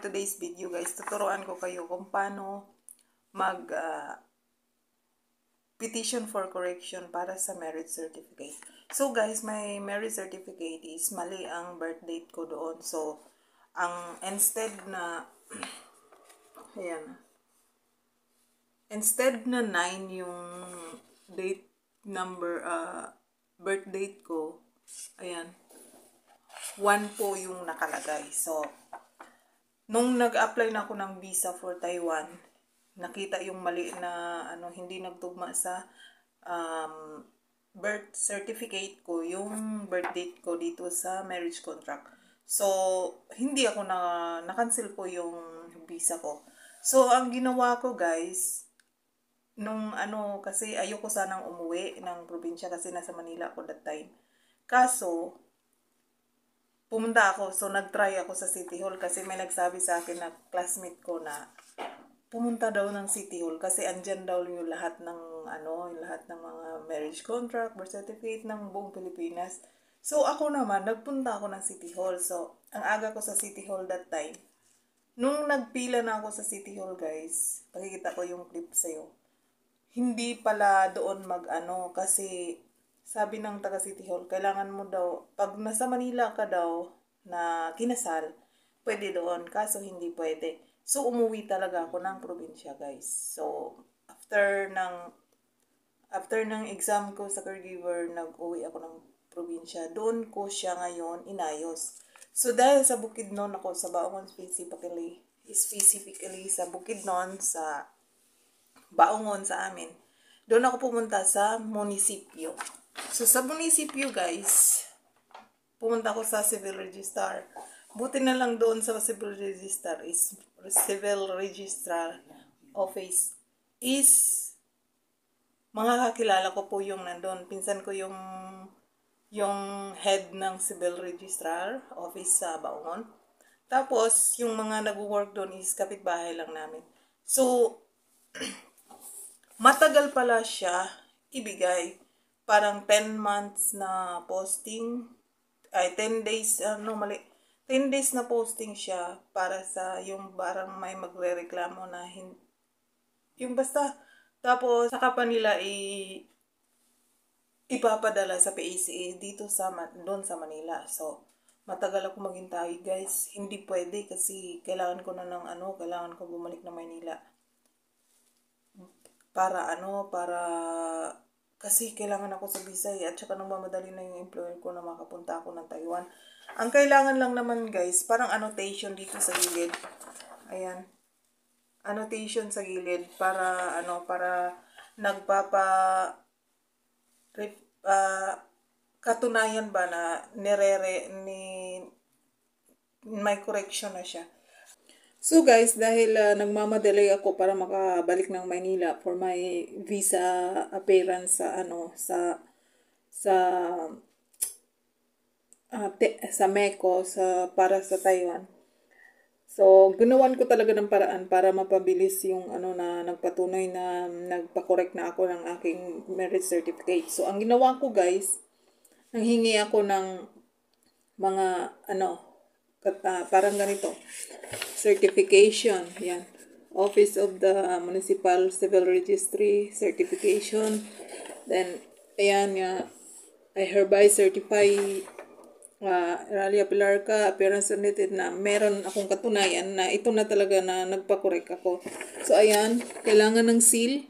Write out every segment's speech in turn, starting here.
today's video guys, tuturuan ko kayo kung paano mag petition for correction para sa marriage certificate. So guys, my marriage certificate is mali ang birth date ko doon. So, ang instead na ayan, instead na 9 yung date number, birth date ko, ayan, 1 po yung nakalagay. So, nung nag-apply na ako ng visa for Taiwan, nakita yung mali na hindi nagtugma sa birth certificate ko, yung birth date ko dito sa marriage contract. So, hindi ako na-cancel po yung visa ko. So, ang ginawa ko guys, nung kasi ayoko sanang umuwi ng probinsya kasi nasa Manila ako that time. Kaso, pumunta ako, so nag-try ako sa City Hall kasi may nagsabi sa akin na classmate ko na pumunta daw ng City Hall kasi andyan daw yung lahat ng lahat ng mga marriage contract, birth certificate ng buong Pilipinas. So ako naman, nagpunta ako ng City Hall. So ang aga ko sa City Hall that time. Nung nagpila na ako sa City Hall guys, pakikita ko yung clip sa'yo. Hindi pala doon kasi sabi ng taga City Hall, kailangan mo daw, pag nasa Manila ka daw na kinasal, pwede doon. Kaso hindi pwede. So, umuwi talaga ako ng probinsya, guys. So, after ng exam ko sa caregiver, nag-uwi ako ng probinsya. Doon ko siya ngayon inayos. So, dahil sa Bukidnon ako, sa Baongon specifically sa Bukidnon, sa Baongon sa amin, doon ako pumunta sa munisipyo. So, sa munisipyo, guys, pumunta ko sa civil registrar. Buti na lang doon sa civil registrar office is mga kakilala ko po yung nandun. Pinsan ko yung head ng civil registrar office sa Baongon. Tapos, yung mga nag-work doon is kapitbahay lang namin. So, matagal pala siya ibigay. Parang 10 months na posting, 10 days, 10 days na posting siya para sa yung parang may magre-reklamo na yung basta. Tapos, saka pa nila ipapadala sa PACA dito doon sa Manila. So, matagal ako maghintay guys. Hindi pwede kasi kailangan ko na kailangan ko bumalik na Manila. Para kasi kailangan ako sa visa at saka nagmamadali na yung employer ko na makapunta ako ng Taiwan. Ang kailangan lang naman guys, parang annotation dito sa gilid. Ayan. Annotation sa gilid para para katunayan ba na may correction na siya. So guys, dahil nagmamadali ako para makabalik ng Maynila for my visa appearance sa MECO para sa Taiwan. So, ginawan ko talaga ng paraan para mapabilis yung na nagpatunay na nagpa-correct na ako ng aking marriage certificate. So, ang ginawa ko guys, nanghingi ako ng mga parang ganito. Certification, yan. Office of the Municipal Civil Registry Certification. Then, ayan I hereby certify Ralia Pilarca, appearance submitted na meron akong katunayan na ito na talaga na nagpa-correct ako. So, ayan, kailangan ng seal.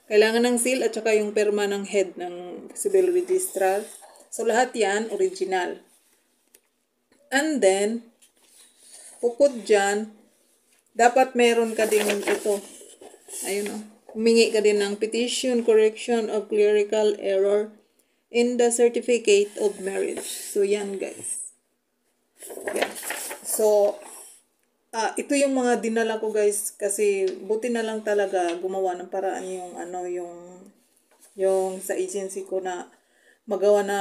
Kailangan ng seal at saka yung perma ng head ng civil registrar. So, lahat yan, original. And then, bukod dyan, dapat meron ka din ito. Ayun humingi ka din ng petition, correction of clerical error in the certificate of marriage. So, yan guys. Yan. So, ito yung mga dinala ko guys kasi buti na lang talaga gumawa ng paraan yung sa agency ko na magawa na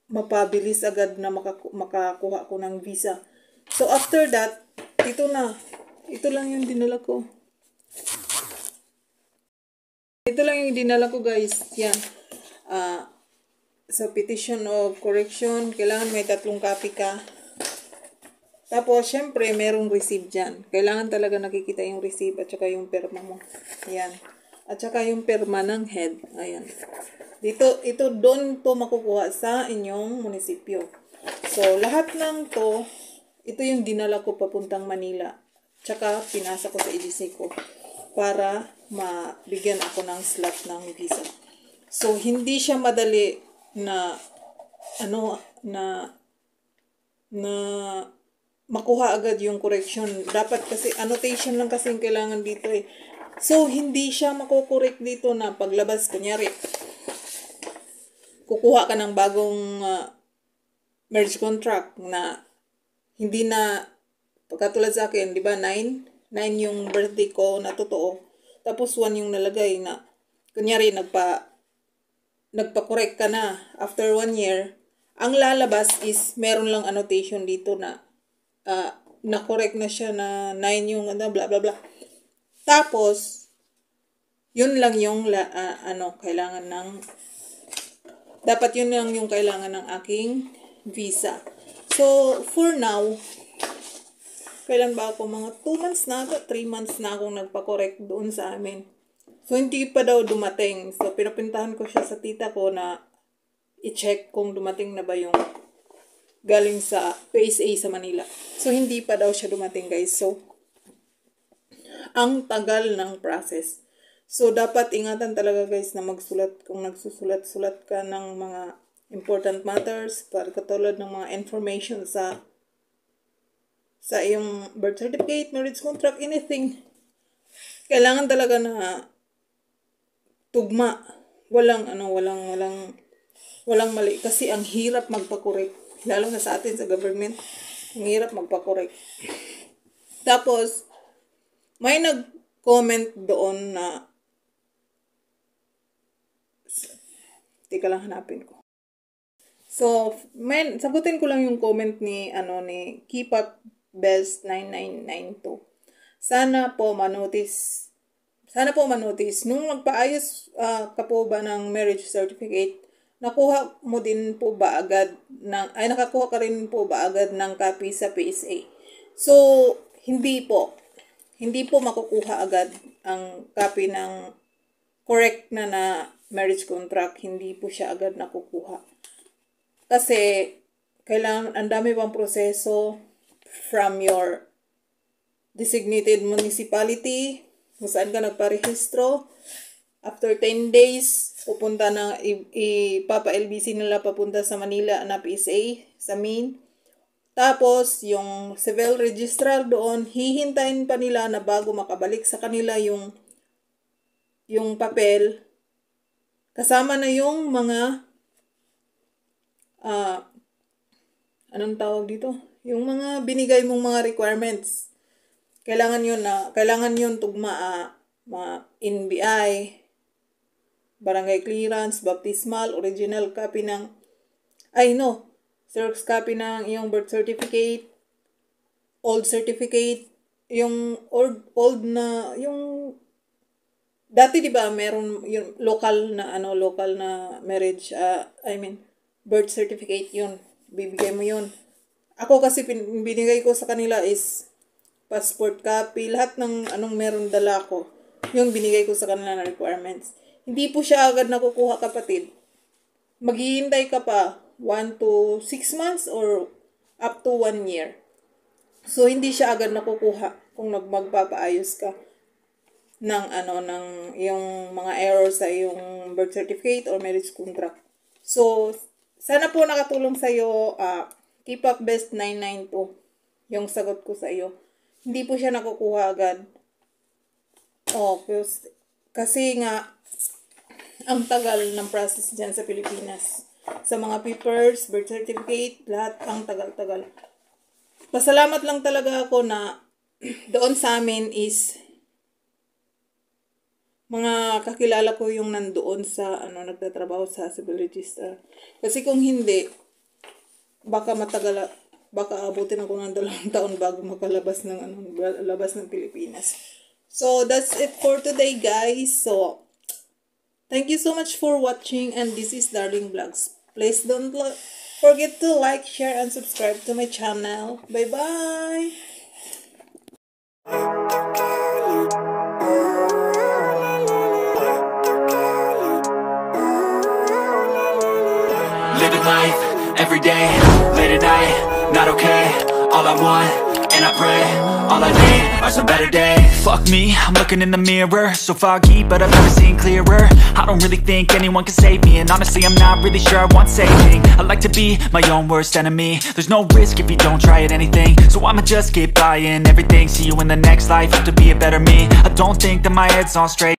mapabilis agad na makakuha ko ng visa. So, after that, ito lang yung dinala ko. Ito lang yung dinala ko, guys. Yan. Sa petition of correction, kailangan may 3 copy ka. Tapos, syempre, merong receipt dyan. Kailangan talaga nakikita yung receipt at saka yung perma mo. Ayan. At saka yung perma ng head. Ayan. Ito doon to makukuha sa inyong munisipyo. So, lahat ng to, ito yung dinala ko papuntang Manila. Tsaka, pinasa ko sa EDC ko para mabigyan ako ng slot ng visa. So, hindi siya madali na makuha agad yung correction. Dapat kasi annotation lang kasi yung kailangan dito eh. So, hindi siya makukorek dito na paglabas. Kunyari, kukuha ka ng bagong marriage contract na hindi na, pagkatulad sa akin, di ba, 9 yung birthday ko na totoo. Tapos 1 yung nalagay na, kunyari, nagpa-correct ka na after 1 year, ang lalabas is meron lang annotation dito na na-correct na siya na 9 yung bla bla bla. Tapos, yun lang yung kailangan ng, dapat yun lang yung kailangan ng aking visa. So, for now, kailan ba ako? Mga 2 months na ata, 3 months na akong nagpa-correct doon sa amin. So, hindi pa daw dumating. So, pinapintahan ko siya sa tita ko na i-check kung dumating na ba yung galing sa PSA sa Manila. So, hindi pa daw siya dumating, guys. So, ang tagal ng process. So, dapat ingatan talaga, guys, na magsulat. Kung nagsusulat-sulat ka ng mga important matters, para katulad ng mga information sa iyong birth certificate, marriage contract, anything. Kailangan talaga na tugma. Walang mali. Kasi ang hirap magpa-correct. Lalo na sa atin sa government, ang hirap magpa-correct. Tapos, may nag-comment doon na, tika lang hanapin ko. So, sagutin ko lang yung comment ni Kipak Best 9992. Sana po manotice nung magpaayos ka po ba ng marriage certificate, nakakuha ka rin po ba agad ng copy sa PSA? So, hindi po makukuha agad ang copy ng correct na marriage contract. Hindi po siya agad nakukuha. Kasi, kailangan, ang dami pang proseso from your designated municipality, kung saan ka nagparehistro. After 10 days, pupunta na, ipapa-LBC nila papunta sa Manila na PSA, sa main. Tapos, yung civil registrar doon, hihintayin pa nila na bago makabalik sa kanila yung papel. Kasama na yung mga, anong tawag dito? Yung mga binigay mong mga requirements. Kailangan yun tugma, NBI, barangay clearance, baptismal, original copy ng, Xerox copy ng iyong birth certificate, old certificate, yung old na, yung, dati di ba meron yung local na marriage, birth certificate yun, bibigay mo yun. Ako kasi binigay ko sa kanila is passport copy, lahat ng meron dala ko, yung binigay ko sa kanila na requirements. Hindi po siya agad nakukuha, kapatid. Maghihintay ka pa 1 to 6 months or up to 1 year. So, hindi siya agad nakukuha kung magpapaayos ka ng yung mga errors sa yung birth certificate or marriage contract. So, sana po nakatulong sa iyo, Kipak Best 992, yung sagot ko sa iyo. Hindi po siya nakukuha agad. Kasi nga, ang tagal ng process dyan sa Pilipinas. Sa mga papers, birth certificate, lahat ang tagal-tagal. Pasalamat lang talaga ako na doon sa amin is mga kakilala ko yung nandoon sa nagtatrabaho sa civil register. Kasi kung hindi, baka abutin ako ng 2 taon bago makalabas ng Pilipinas. So, that's it for today, guys. So, thank you so much for watching, and this is Darling Vlogs. Please don't forget to like, share, and subscribe to my channel. Bye-bye! Living life, everyday, late at night, not okay. All I want, and I pray, all I need are some better days. Fuck me, I'm looking in the mirror, so foggy, but I've never seen clearer. I don't really think anyone can save me, and honestly I'm not really sure I want saving. I like to be my own worst enemy. There's no risk if you don't try at anything, so I'ma just keep buying everything. See you in the next life, have to be a better me. I don't think that my head's on straight.